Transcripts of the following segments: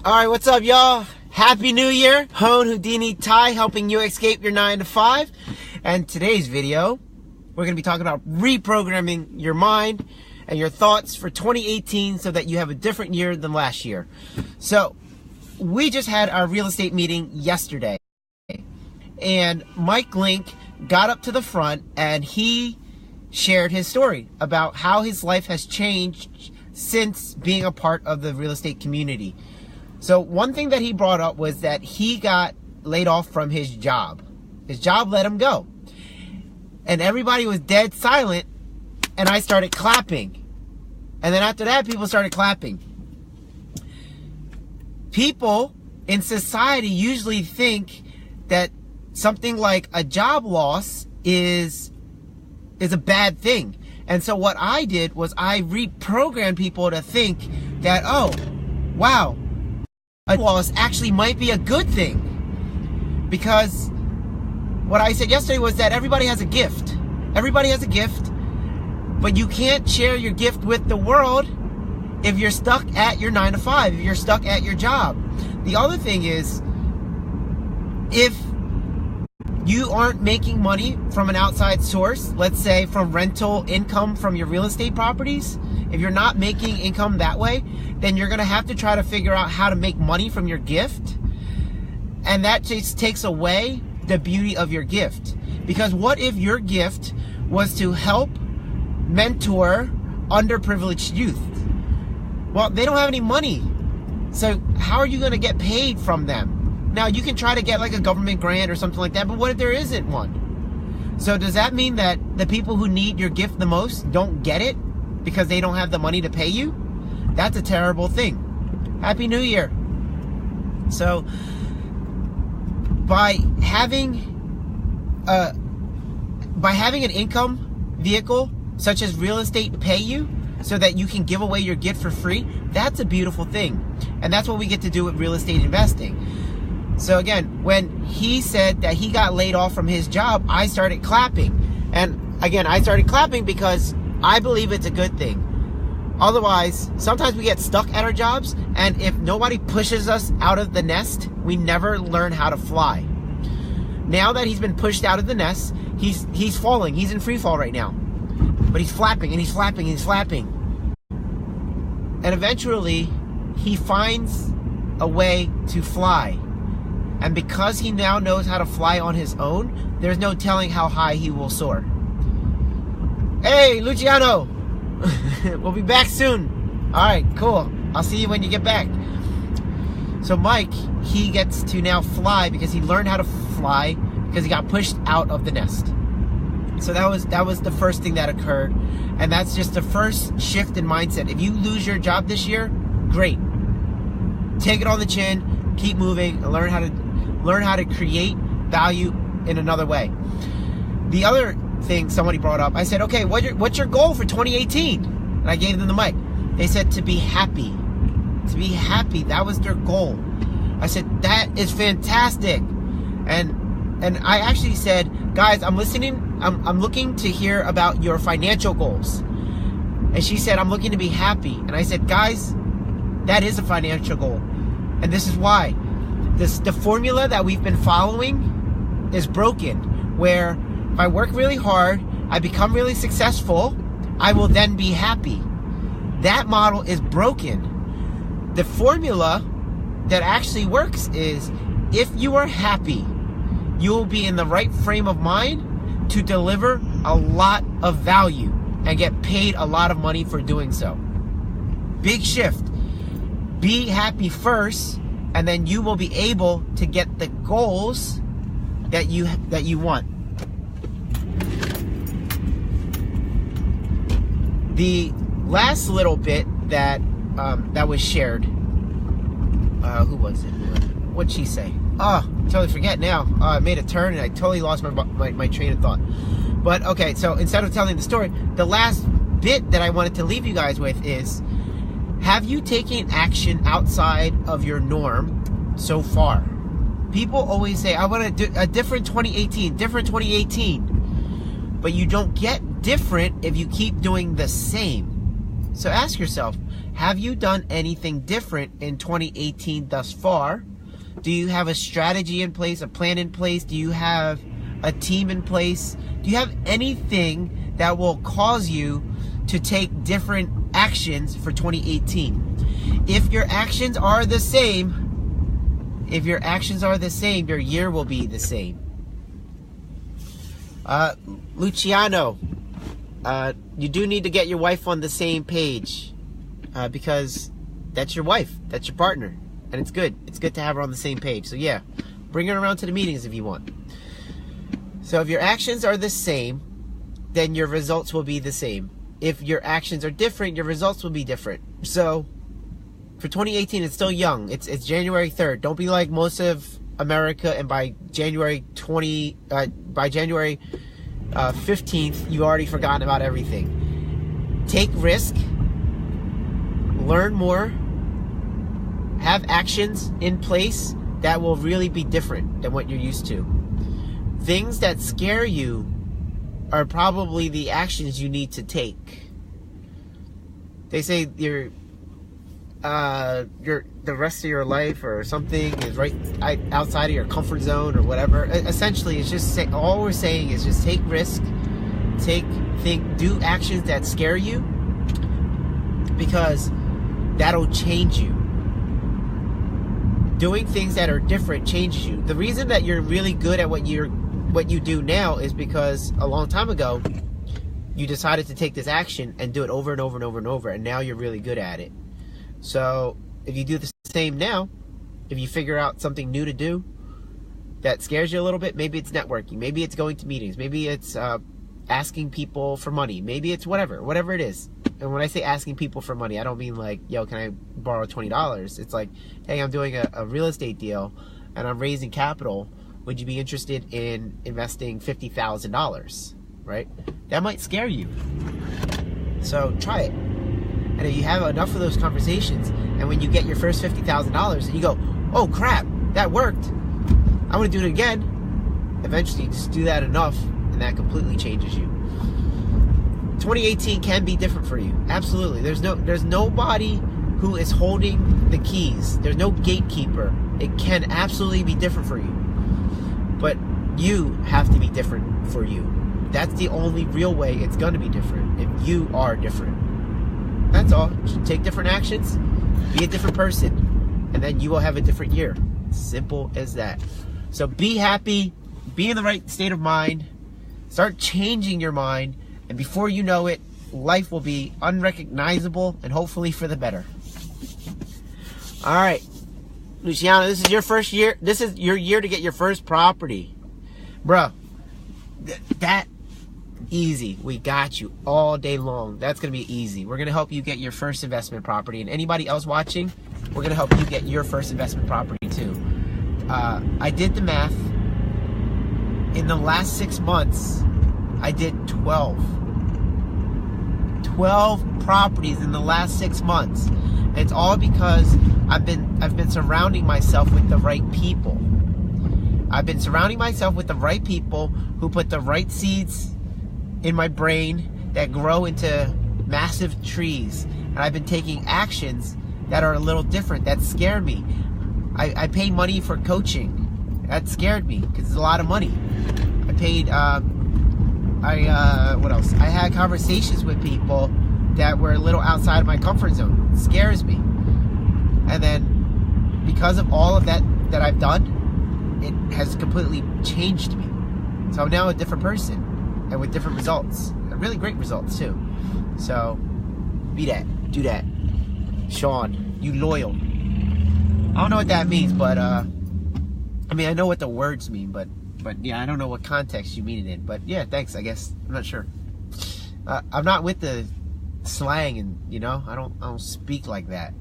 Alright, what's up, y'all? Happy New Year. Hone Houdini Ty helping you escape your 9 to 5. And today's video, we're going to be talking about reprogramming your mind and your thoughts for 2018 so that you have a different year than last year. So, we just had our real estate meeting yesterday. And Mike Link got up to the front and he shared his story about how his life has changed since being a part of the real estate community. So one thing that he brought up was that he got laid off from his job. His job let him go. And everybody was dead silent, and I started clapping. And then after that, people started clapping. People in society usually think that something like a job loss is a bad thing. And so what I did was I reprogrammed people to think that, oh, wow, a loss actually might be a good thing. Because what I said yesterday was that everybody has a gift. Everybody has a gift, but you can't share your gift with the world if you're stuck at your 9 to 5, if you're stuck at your job. The other thing is, if you aren't making money from an outside source, let's say from rental income from your real estate properties, if you're not making income that way, then you're going to have to try to figure out how to make money from your gift. And that just takes away the beauty of your gift. Because what if your gift was to help mentor underprivileged youth? Well, they don't have any money. So how are you going to get paid from them? Now, you can try to get like a government grant or something like that, but what if there isn't one? So does that mean that the people who need your gift the most don't get it because they don't have the money to pay you? That's a terrible thing. Happy New Year. So by having an income vehicle such as real estate pay you so that you can give away your gift for free, that's a beautiful thing. And that's what we get to do with real estate investing. So again, when he said that he got laid off from his job, I started clapping. And again, I started clapping because I believe it's a good thing. Otherwise, sometimes we get stuck at our jobs, and if nobody pushes us out of the nest, we never learn how to fly. Now that he's been pushed out of the nest, he's falling. He's in free fall right now. But he's flapping, and he's flapping, and he's flapping. And eventually, he finds a way to fly. And because he now knows how to fly on his own, there's no telling how high he will soar. Hey, Luciano! We'll be back soon. Alright, cool. I'll see you when you get back. So Mike, he gets to now fly because he learned how to fly because he got pushed out of the nest. So that was the first thing that occurred. And that's just the first shift in mindset. If you lose your job this year, great. Take it on the chin, keep moving, and learn how to create value in another way. The other thing somebody brought up, I said, okay, what's your goal for 2018? And I gave them the mic. They said to be happy. To be happy, that was their goal. I said, that is fantastic. And I actually said, guys, I'm listening, I'm looking to hear about your financial goals. And she said, I'm looking to be happy. And I said, guys, that is a financial goal. And this is why. The formula that we've been following is broken, where if I work really hard, I become really successful, I will then be happy. That model is broken. The formula that actually works is, if you are happy, you will be in the right frame of mind to deliver a lot of value and get paid a lot of money for doing so. Big shift. Be happy first, and then you will be able to get the goals that you want. The last little bit that was shared, who was it? What'd she say? Oh, totally forget now. I made a turn and I totally lost my train of thought. But okay, so instead of telling the story, the last bit that I wanted to leave you guys with is, have you taken action outside of your norm so far? People always say, I want to do a different 2018, different 2018. But you don't get different if you keep doing the same. So ask yourself, Have you done anything different in 2018 thus far? Do you have a strategy in place, a plan in place? Do you have a team in place? Do you have anything that will cause you to take different actions for 2018? If your actions are the same, your year will be the same. Luciano, you do need to get your wife on the same page, because that's your wife, that's your partner, and it's good to have her on the same page. So yeah, bring her around to the meetings if you want. So if your actions are the same, then your results will be the same. If your actions are different, your results will be different. So for 2018, it's still young. It's January 3rd. Don't be like most of America, and by January 15th, you've already forgotten about everything. Take risk, learn more, have actions in place that will really be different than what you're used to. Things that scare you are probably the actions you need to take. They say the rest of your life or something is right outside of your comfort zone or whatever. Essentially, it's just all we're saying is just take risk, do actions that scare you, because that'll change you. Doing things that are different changes you. The reason that you're really good at what you do now is because a long time ago you decided to take this action and do it over and over and over and over, and now you're really good at it. So if you do the same now, if you figure out something new to do that scares you a little bit, maybe it's networking, maybe it's going to meetings, maybe it's asking people for money, maybe it's whatever it is. And when I say asking people for money, I don't mean like, yo, can I borrow $20? It's like, hey, I'm doing a real estate deal and I'm raising capital. Would you be interested in investing $50,000, right? That might scare you. So try it. And if you have enough of those conversations, and when you get your first $50,000 and you go, oh crap, that worked, I'm going to do it again. Eventually, just do that enough, and that completely changes you. 2018 can be different for you. Absolutely. There's nobody who is holding the keys. There's no gatekeeper. It can absolutely be different for you. But you have to be different for you. That's the only real way it's going to be different, if you are different. That's all. Just take different actions, be a different person, and then you will have a different year. Simple as that. So be happy, be in the right state of mind, start changing your mind, and before you know it, life will be unrecognizable, and hopefully for the better. All right, Luciano, this is your first year. This is your year to get your first property. Bro, that easy. We got you all day long. That's going to be easy. We're going to help you get your first investment property. And anybody else watching, we're going to help you get your first investment property too. I did the math. In the last 6 months, I did 12 properties in the last 6 months. And it's all because I've been surrounding myself with the right people. I've been surrounding myself with the right people who put the right seeds in my brain that grow into massive trees. And I've been taking actions that are a little different, that scare me. I paid money for coaching. That scared me because it's a lot of money. I paid, what else? I had conversations with people that were a little outside of my comfort zone. It scares me. And then because of all of that I've done, it has completely changed me. So I'm now a different person, and with different results, and really great results too. So be that, do that. Sean, you loyal. I don't know what that means, but I mean, I know what the words mean, but yeah, I don't know what context you mean it in. But yeah, thanks, I guess. I'm not sure. I'm not with the slang, and you know, I don't speak like that.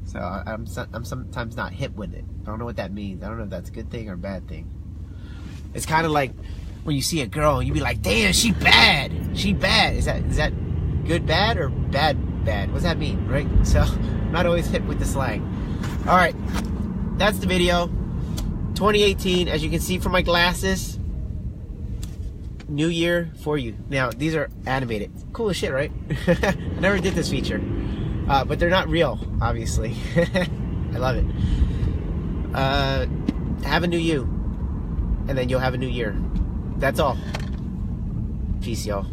So I'm sometimes not hip with it. I don't know what that means. I don't know if that's a good thing or a bad thing. It's kind of like when you see a girl and you be like, damn, she bad. She bad. Is that good bad or bad bad? What does that mean, right? So I'm not always hip with the slang. All right, that's the video. 2018, as you can see from my glasses, new year for you. Now, these are animated. Cool as shit, right? I never did this feature. But they're not real, obviously. I love it. Have a new you, and then you'll have a new year. That's all. Peace, y'all.